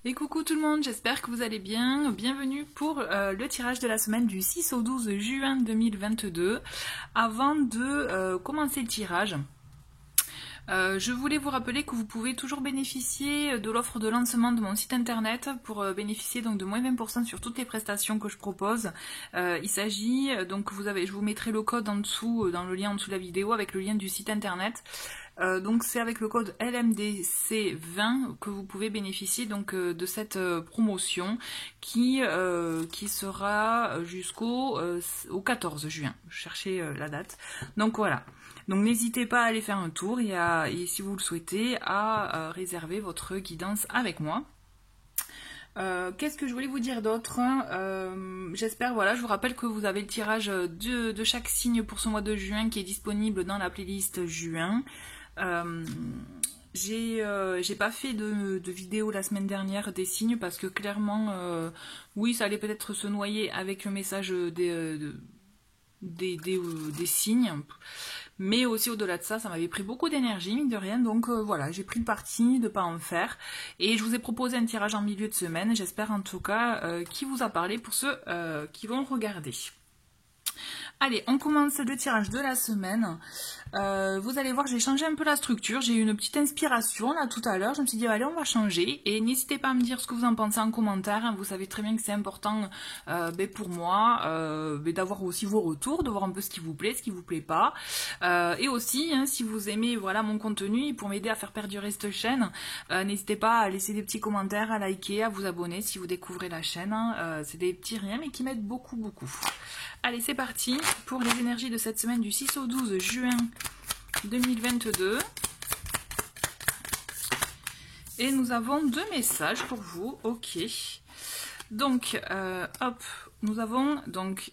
Et coucou tout le monde, j'espère que vous allez bien. Bienvenue pour le tirage de la semaine du 6 au 12 juin 2022. Avant de commencer le tirage, je voulais vous rappeler que vous pouvez toujours bénéficier de l'offre de lancement de mon site internet pour bénéficier donc de moins 20% sur toutes les prestations que je propose. Il s'agit, donc je vous mettrai le code en dessous, dans le lien en dessous de la vidéo avec le lien du site internet. Donc c'est avec le code LMDC20 que vous pouvez bénéficier donc de cette promotion qui sera jusqu'au au 14 juin. Je cherchais la date. Donc voilà. Donc n'hésitez pas à aller faire un tour et si vous le souhaitez à réserver votre guidance avec moi. Qu'est-ce que je voulais vous dire d'autre? J'espère, voilà, je vous rappelle que vous avez le tirage de chaque signe pour ce mois de juin qui est disponible dans la playlist juin. J'ai pas fait de vidéo la semaine dernière des signes parce que clairement, oui, ça allait peut-être se noyer avec le message des signes. Mais aussi au-delà de ça, ça m'avait pris beaucoup d'énergie, mine de rien, donc voilà, j'ai pris le parti de ne pas en faire. Et je vous ai proposé un tirage en milieu de semaine, j'espère en tout cas qu'il vous a parlé pour ceux qui vont regarder. Allez, on commence le tirage de la semaine. Vous allez voir, j'ai changé un peu la structure. J'ai eu une petite inspiration là tout à l'heure. Je me suis dit, allez, on va changer. Et n'hésitez pas à me dire ce que vous en pensez en commentaire. Vous savez très bien que c'est important pour moi d'avoir aussi vos retours, de voir un peu ce qui vous plaît, ce qui vous plaît pas. Et aussi, si vous aimez voilà, mon contenu, pour m'aider à faire perdurer cette chaîne, n'hésitez pas à laisser des petits commentaires, à liker, à vous abonner si vous découvrez la chaîne. C'est des petits riens, mais qui m'aident beaucoup, beaucoup. Allez, c'est parti pour les énergies de cette semaine du 6 au 12 juin 2022. Et nous avons deux messages pour vous. Ok. Donc, hop, nous avons donc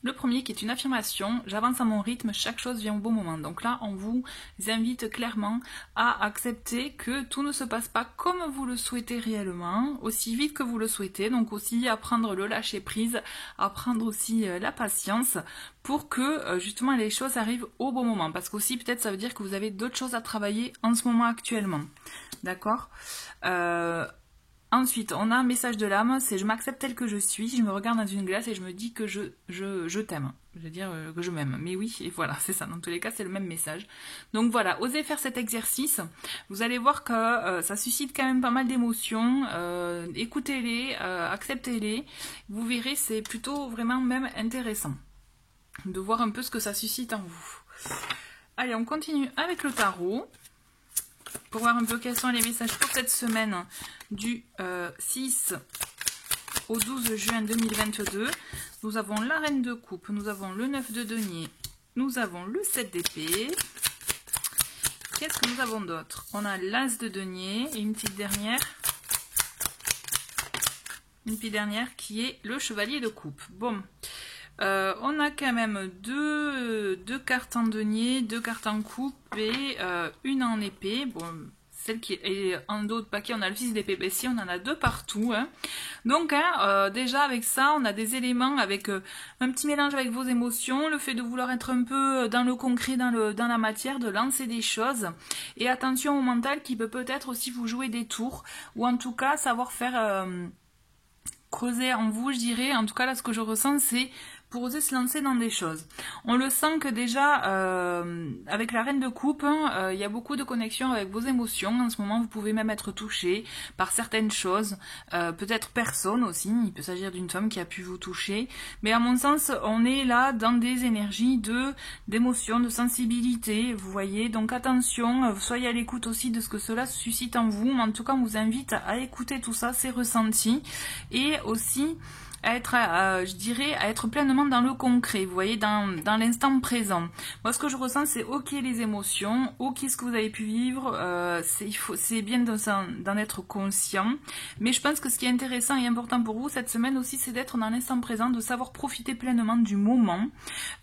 le premier qui est une affirmation. J'avance à mon rythme, chaque chose vient au bon moment. Donc là, on vous invite clairement à accepter que tout ne se passe pas comme vous le souhaitez réellement, aussi vite que vous le souhaitez. Donc aussi à prendre le lâcher prise, à prendre aussi la patience pour que justement les choses arrivent au bon moment. Parce qu'aussi peut-être ça veut dire que vous avez d'autres choses à travailler en ce moment actuellement. D'accord ? Ensuite, on a un message de l'âme, c'est je m'accepte tel que je suis, je me regarde dans une glace et je me dis que je t'aime. Je veux dire que je m'aime. Mais oui, et voilà, c'est ça. Dans tous les cas, c'est le même message. Donc voilà, osez faire cet exercice. Vous allez voir que ça suscite quand même pas mal d'émotions. Écoutez-les, acceptez-les. Vous verrez, c'est plutôt vraiment même intéressant de voir un peu ce que ça suscite en vous. Allez, on continue avec le tarot. Pour voir un peu quels sont les messages pour cette semaine du 6 au 12 juin 2022. Nous avons la reine de coupe, nous avons le 9 de denier, nous avons le 7 d'épée. Qu'est-ce que nous avons d'autre? On a l'as de denier et une petite dernière qui est le chevalier de coupe. Bon. On a quand même deux cartes en denier, deux cartes en coupe et une en épée. Bon, celle qui est en dos de paquet, on a le 6 d'épée. Ben si, on en a deux partout. Hein. Donc, déjà avec ça, on a des éléments avec un petit mélange avec vos émotions, le fait de vouloir être un peu dans le concret, dans la matière, de lancer des choses. Et attention au mental qui peut peut-être aussi vous jouer des tours, ou en tout cas savoir faire creuser en vous, je dirais. En tout cas, là, ce que je ressens, c'est pour oser se lancer dans des choses. On le sent que déjà, avec la reine de coupe, il y a beaucoup de connexions avec vos émotions. En ce moment, vous pouvez même être touché par certaines choses, peut-être personne aussi. Il peut s'agir d'une femme qui a pu vous toucher. Mais à mon sens, on est là dans des énergies d'émotion, de sensibilité, vous voyez. Donc attention, soyez à l'écoute aussi de ce que cela suscite en vous. Mais en tout cas, on vous invite à écouter tout ça, ces ressentis. Et aussi à être, je dirais, à être pleinement dans le concret, vous voyez, dans l'instant présent. Moi, ce que je ressens, c'est ok les émotions, ok ce que vous avez pu vivre, c'est bien d'en être conscient, mais je pense que ce qui est intéressant et important pour vous cette semaine aussi, c'est d'être dans l'instant présent, de savoir profiter pleinement du moment,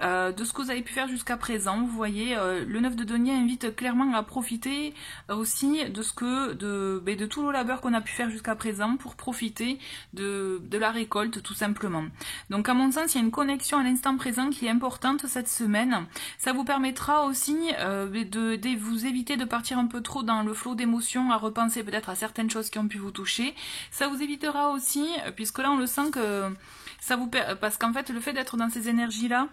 de ce que vous avez pu faire jusqu'à présent, vous voyez, le 9 de denier invite clairement à profiter aussi de tout le labeur qu'on a pu faire jusqu'à présent pour profiter de la récolte, tout simplement. Donc à mon sens, il y a une connexion à l'instant présent qui est importante cette semaine. Ça vous permettra aussi de vous éviter de partir un peu trop dans le flot d'émotions, à repenser peut-être à certaines choses qui ont pu vous toucher. Ça vous évitera aussi, puisque là on le sent que ça vous... Parce qu'en fait, le fait d'être dans ces énergies-là,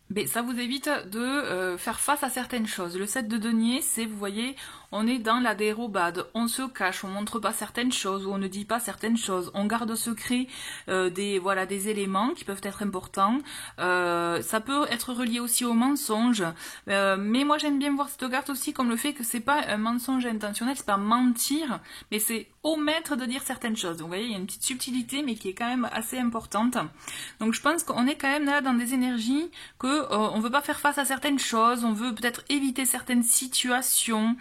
mais ça vous évite de faire face à certaines choses. Le 7 de denier, c'est, vous voyez, on est dans la dérobade, on se cache, on montre pas certaines choses, ou on ne dit pas certaines choses, on garde secret des éléments qui peuvent être importants. Ça peut être relié aussi au mensonge, mais moi j'aime bien voir cette carte aussi comme le fait que c'est pas un mensonge intentionnel, c'est pas mentir, mais c'est omettre de dire certaines choses. Donc vous voyez, il y a une petite subtilité, mais qui est quand même assez importante. Donc je pense qu'on est quand même là dans des énergies que on veut pas faire face à certaines choses, on veut peut-être éviter certaines situations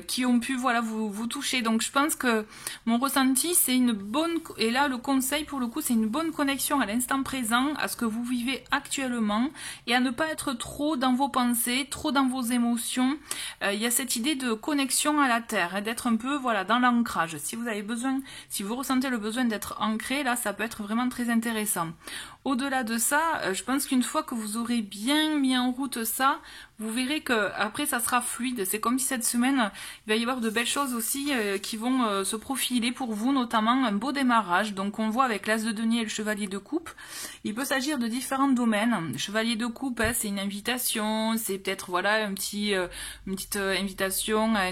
qui ont pu vous toucher. Donc je pense que mon ressenti, c'est une bonne, et là le conseil pour le coup, c'est une bonne connexion à l'instant présent, à ce que vous vivez actuellement, et à ne pas être trop dans vos pensées, trop dans vos émotions. Il y a cette idée de connexion à la terre, hein, d'être un peu dans l'ancrage. Si vous avez besoin, si vous ressentez le besoin d'être ancré, là ça peut être vraiment très intéressant. Au-delà de ça, je pense qu'une fois que vous aurez bien mis en route ça, vous verrez que après ça sera fluide. C'est comme si cette semaine, il va y avoir de belles choses aussi qui vont se profiler pour vous, notamment un beau démarrage. Donc on voit avec l'As de denier et le Chevalier de coupe, il peut s'agir de différents domaines. Le Chevalier de coupe, hein, c'est une invitation, c'est peut-être une petite invitation à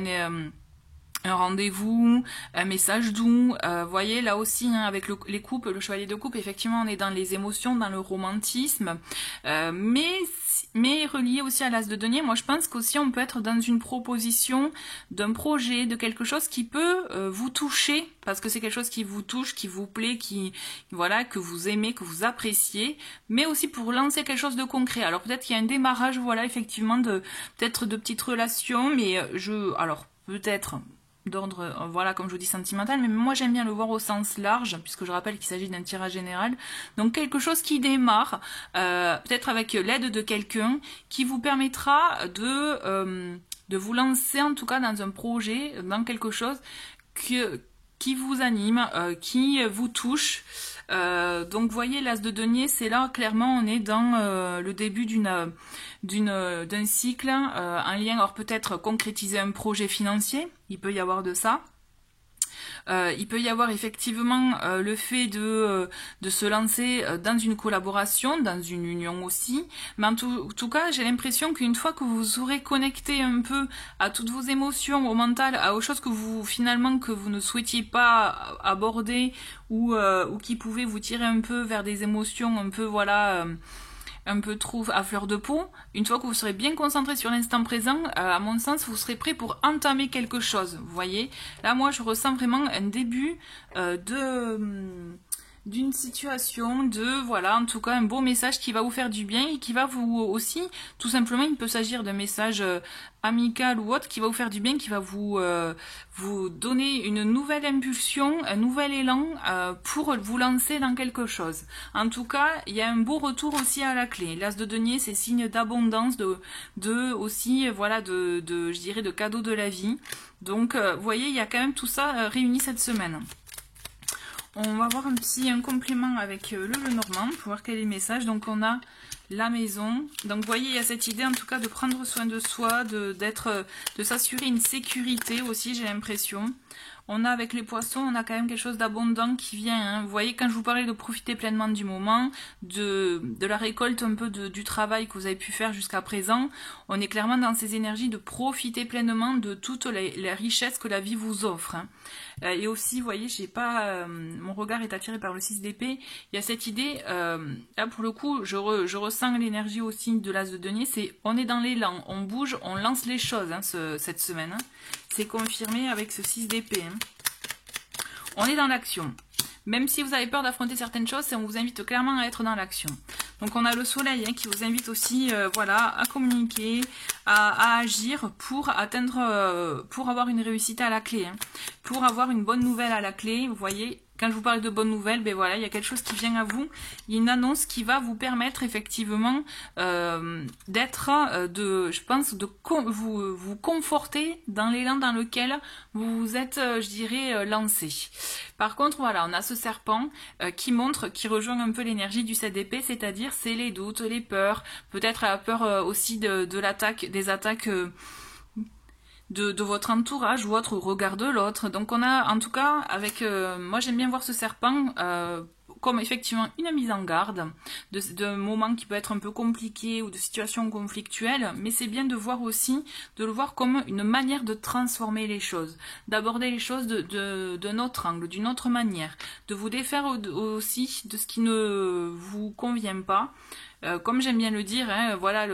un rendez-vous, un message doux, voyez là aussi hein, avec les coupes, le Chevalier de coupe, effectivement on est dans les émotions, dans le romantisme, mais relié aussi à l'As de denier. Moi je pense qu'aussi on peut être dans une proposition d'un projet, de quelque chose qui peut vous toucher, parce que c'est quelque chose qui vous touche, qui vous plaît, que vous aimez, que vous appréciez, mais aussi pour lancer quelque chose de concret. Alors peut-être qu'il y a un démarrage, effectivement, peut-être de petites relations, mais peut-être d'ordre, comme je vous dis, sentimental, mais moi j'aime bien le voir au sens large, puisque je rappelle qu'il s'agit d'un tirage général. Donc quelque chose qui démarre, peut-être avec l'aide de quelqu'un, qui vous permettra de vous lancer en tout cas dans un projet, dans quelque chose qui vous anime, qui vous touche. Donc voyez, l'As de denier, c'est là clairement on est dans le début d'un cycle, un lien, alors peut-être concrétiser un projet financier, il peut y avoir de ça. Il peut y avoir effectivement le fait de se lancer dans une collaboration, dans une union aussi, mais en tout cas j'ai l'impression qu'une fois que vous aurez connecté un peu à toutes vos émotions, au mental, aux choses que vous ne souhaitiez pas aborder ou qui pouvaient vous tirer un peu vers des émotions un peu un peu trop à fleur de peau, une fois que vous serez bien concentré sur l'instant présent, à mon sens, vous serez prêt pour entamer quelque chose. Vous voyez, là, moi, je ressens vraiment un début d'une situation, en tout cas un beau message qui va vous faire du bien et qui va vous aussi, tout simplement, il peut s'agir d'un message amical ou autre qui va vous faire du bien, qui va vous donner une nouvelle impulsion, un nouvel élan pour vous lancer dans quelque chose. En tout cas, il y a un beau retour aussi à la clé. L'As de denier, c'est signe d'abondance, je dirais, de cadeaux de la vie. Donc, vous voyez, il y a quand même tout ça réuni cette semaine. On va voir un complément avec le Lenormand pour voir quel est le message. Donc on a la maison. Donc vous voyez, il y a cette idée en tout cas de prendre soin de soi, de s'assurer une sécurité aussi, j'ai l'impression. On a avec les poissons, on a quand même quelque chose d'abondant qui vient. Hein. Vous voyez, quand je vous parlais de profiter pleinement du moment, de la récolte un peu du travail que vous avez pu faire jusqu'à présent, on est clairement dans ces énergies de profiter pleinement de toutes les richesses que la vie vous offre. Hein. Et aussi, vous voyez, mon regard est attiré par le 6 d'épée. Il y a cette idée, là pour le coup, je ressens l'énergie aussi de l'As de denier, on est dans l'élan, on bouge, on lance les choses hein, cette semaine. Hein. C'est confirmé avec ce 6 d'épée. Hein. On est dans l'action. Même si vous avez peur d'affronter certaines choses, on vous invite clairement à être dans l'action. Donc on a le soleil hein, qui vous invite aussi à communiquer, à agir pour atteindre, pour avoir une réussite à la clé. Hein. Pour avoir une bonne nouvelle à la clé, vous voyez, quand je vous parle de bonnes nouvelles, ben voilà, il y a quelque chose qui vient à vous. Il y a une annonce qui va vous permettre effectivement d'être, je pense, de vous conforter dans l'élan dans lequel vous vous êtes, je dirais, lancé. Par contre, voilà, on a ce serpent qui rejoint un peu l'énergie du 7 d'épée, c'est-à-dire c'est les doutes, les peurs, peut-être la peur aussi de l'attaque, des attaques de votre entourage ou autre, regard de l'autre. Donc on a, en tout cas, avec moi j'aime bien voir ce serpent comme effectivement une mise en garde de moments qui peut être un peu compliqués ou de situations conflictuelles, mais c'est bien de voir aussi, de le voir comme une manière de transformer les choses, d'aborder les choses d'un autre angle, d'une autre manière, de vous défaire aussi de ce qui ne vous convient pas. Comme j'aime bien le dire, hein, voilà,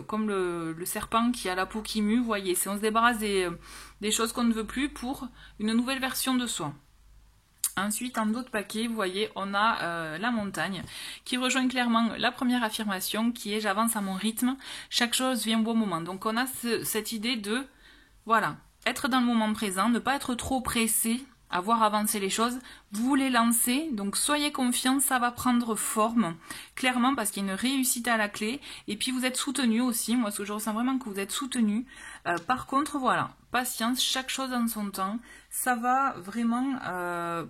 comme le serpent qui a la peau qui mue, vous voyez, c'est on se débarrasse des choses qu'on ne veut plus pour une nouvelle version de soi. Ensuite, en d'autres paquets, vous voyez, on a la montagne qui rejoint clairement la première affirmation qui est « j'avance à mon rythme, chaque chose vient au bon moment ». Donc on a cette idée de, voilà, être dans le moment présent, ne pas être trop pressé à voir avancer les choses, vous les lancez, donc soyez confiants, ça va prendre forme, clairement, parce qu'il y a une réussite à la clé, et puis vous êtes soutenu aussi, moi ce que je ressens vraiment que vous êtes soutenu. Par contre, voilà, patience, chaque chose en son temps, ça va vraiment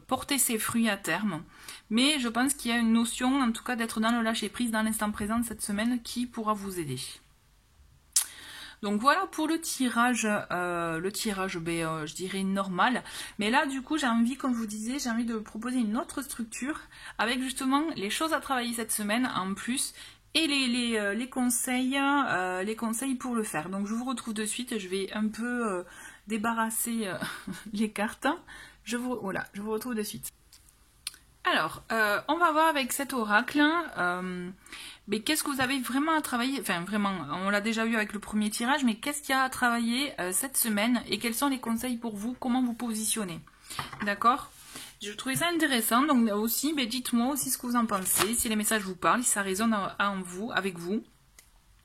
porter ses fruits à terme, mais je pense qu'il y a une notion, en tout cas d'être dans le lâcher prise, dans l'instant présent cette semaine, qui pourra vous aider. Donc voilà pour le tirage, je dirais normal. Mais là, du coup, j'ai envie, comme je vous disais, j'ai envie de proposer une autre structure avec justement les choses à travailler cette semaine en plus et les conseils pour le faire. Donc je vous retrouve de suite, je vais un peu débarrasser les cartes. Je vous retrouve de suite. Alors, on va voir avec cet oracle, mais qu'est-ce que vous avez vraiment à travailler, enfin vraiment, on l'a déjà vu avec le premier tirage, mais qu'est-ce qu'il y a à travailler cette semaine et quels sont les conseils pour vous, comment vous positionner, d'accord? Je trouvais ça intéressant, donc aussi, dites-moi aussi ce que vous en pensez, si les messages vous parlent, si ça résonne avec vous,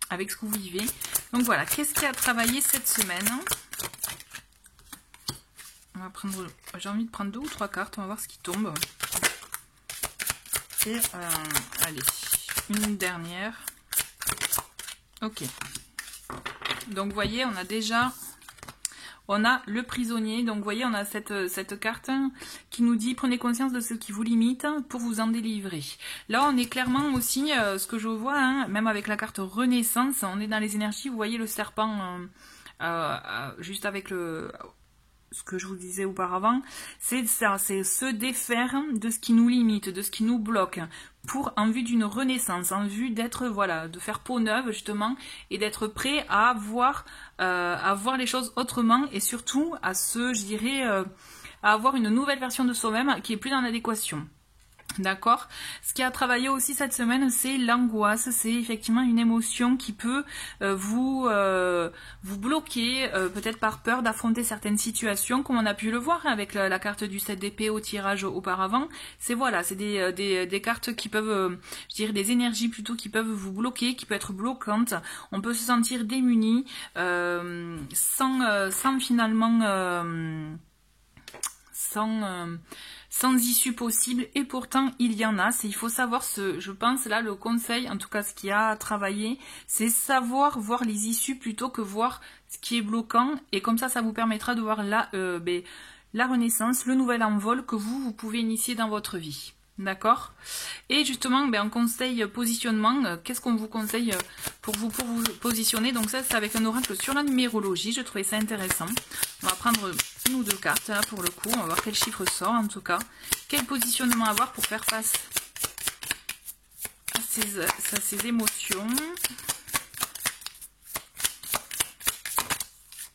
avec ce que vous vivez. Donc voilà, qu'est-ce qu'il y a à travailler cette semaine? On va prendre, j'ai envie de prendre 2 ou 3 cartes, on va voir ce qui tombe. Et allez, une dernière. Ok. Donc vous voyez, on a le prisonnier. Donc vous voyez, on a cette carte qui nous dit prenez conscience de ce qui vous limite pour vous en délivrer. Là, on est clairement aussi, ce que je vois, hein, même avec la carte Renaissance, on est dans les énergies. Vous voyez le serpent juste avec ce que je vous disais auparavant, c'est ça, c'est se défaire de ce qui nous limite, de ce qui nous bloque, en vue d'une renaissance, en vue d'être, voilà, de faire peau neuve justement, et d'être prêt à voir les choses autrement, et surtout à je dirais, à avoir une nouvelle version de soi-même qui est plus en adéquation. D'accord. Ce qui a travaillé aussi cette semaine, c'est l'angoisse. C'est effectivement une émotion qui peut vous bloquer, peut-être par peur d'affronter certaines situations, comme on a pu le voir avec la carte du 7 d'épée au tirage auparavant. C'est voilà, c'est des cartes qui peuvent, je dirais des énergies plutôt qui peuvent vous bloquer, qui peuvent être bloquantes. On peut se sentir démuni, sans finalement, sans issue possible, et pourtant il y en a. Il faut savoir, je pense là le conseil, en tout cas ce qu'il y a à travailler, c'est savoir voir les issues plutôt que voir ce qui est bloquant, et comme ça vous permettra de voir la renaissance, le nouvel envol que vous pouvez initier dans votre vie. D'accord. Et justement, en conseil positionnement, qu'est-ce qu'on vous conseille pour vous positionner? Donc ça, c'est avec un oracle sur la numérologie. Je trouvais ça intéressant. On va prendre 1 ou 2 cartes là pour le coup. On va voir quel chiffre sort en tout cas. Quel positionnement avoir pour faire face à ces émotions.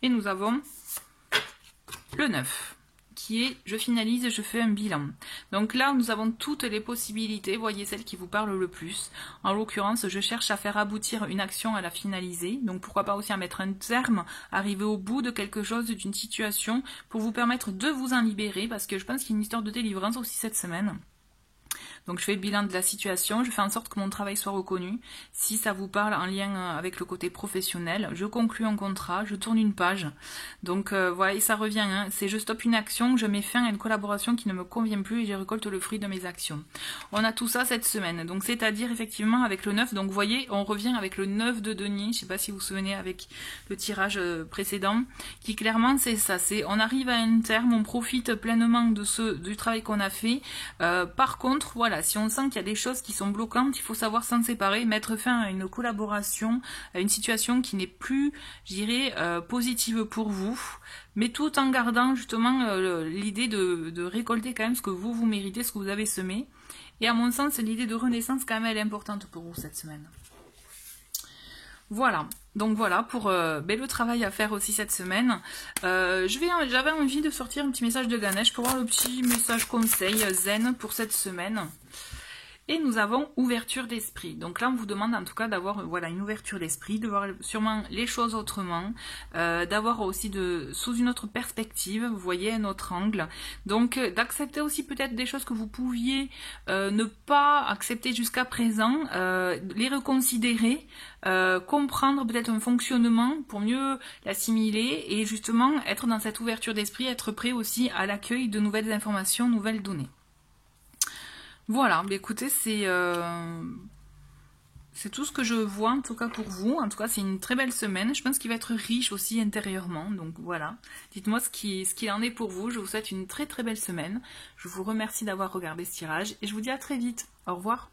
Et nous avons le 9. Qui est je finalise, je fais un bilan. Donc là, nous avons toutes les possibilités, voyez celle qui vous parle le plus. En l'occurrence, je cherche à faire aboutir une action, à la finaliser. Donc pourquoi pas aussi à mettre un terme, arriver au bout de quelque chose, d'une situation, pour vous permettre de vous en libérer, parce que je pense qu'il y a une histoire de délivrance aussi cette semaine. Donc je fais le bilan de la situation, je fais en sorte que mon travail soit reconnu. Si ça vous parle en lien avec le côté professionnel, je conclue un contrat, je tourne une page. Donc voilà, et ça revient, hein. C'est je stoppe une action, je mets fin à une collaboration qui ne me convient plus et je récolte le fruit de mes actions. On a tout ça cette semaine, donc c'est-à-dire effectivement avec le 9, donc vous voyez, on revient avec le 9 de denier, je sais pas si vous vous souvenez avec le tirage précédent, qui clairement c'est ça, c'est on arrive à un terme, on profite pleinement de du travail qu'on a fait. Par contre, voilà, si on sent qu'il y a des choses qui sont bloquantes, il faut savoir s'en séparer, mettre fin à une collaboration, à une situation qui n'est plus, je dirais, positive pour vous, mais tout en gardant justement l'idée de récolter quand même ce que vous méritez, ce que vous avez semé. Et à mon sens, l'idée de renaissance quand même elle est importante pour vous cette semaine. Voilà, donc voilà pour le travail à faire aussi cette semaine. J'avais envie de sortir un petit message de Ganesh pour voir le petit message conseil zen pour cette semaine. Et nous avons ouverture d'esprit. Donc là, on vous demande en tout cas d'avoir voilà, une ouverture d'esprit, de voir sûrement les choses autrement, d'avoir aussi sous une autre perspective, vous voyez, un autre angle. Donc d'accepter aussi peut-être des choses que vous pouviez ne pas accepter jusqu'à présent, les reconsidérer, comprendre peut-être un fonctionnement pour mieux l'assimiler et justement être dans cette ouverture d'esprit, être prêt aussi à l'accueil de nouvelles informations, nouvelles données. Voilà, bah écoutez, c'est tout ce que je vois en tout cas pour vous. En tout cas, c'est une très belle semaine. Je pense qu'il va être riche aussi intérieurement. Donc voilà, dites-moi ce qu'il en est pour vous. Je vous souhaite une très très belle semaine. Je vous remercie d'avoir regardé ce tirage et je vous dis à très vite. Au revoir.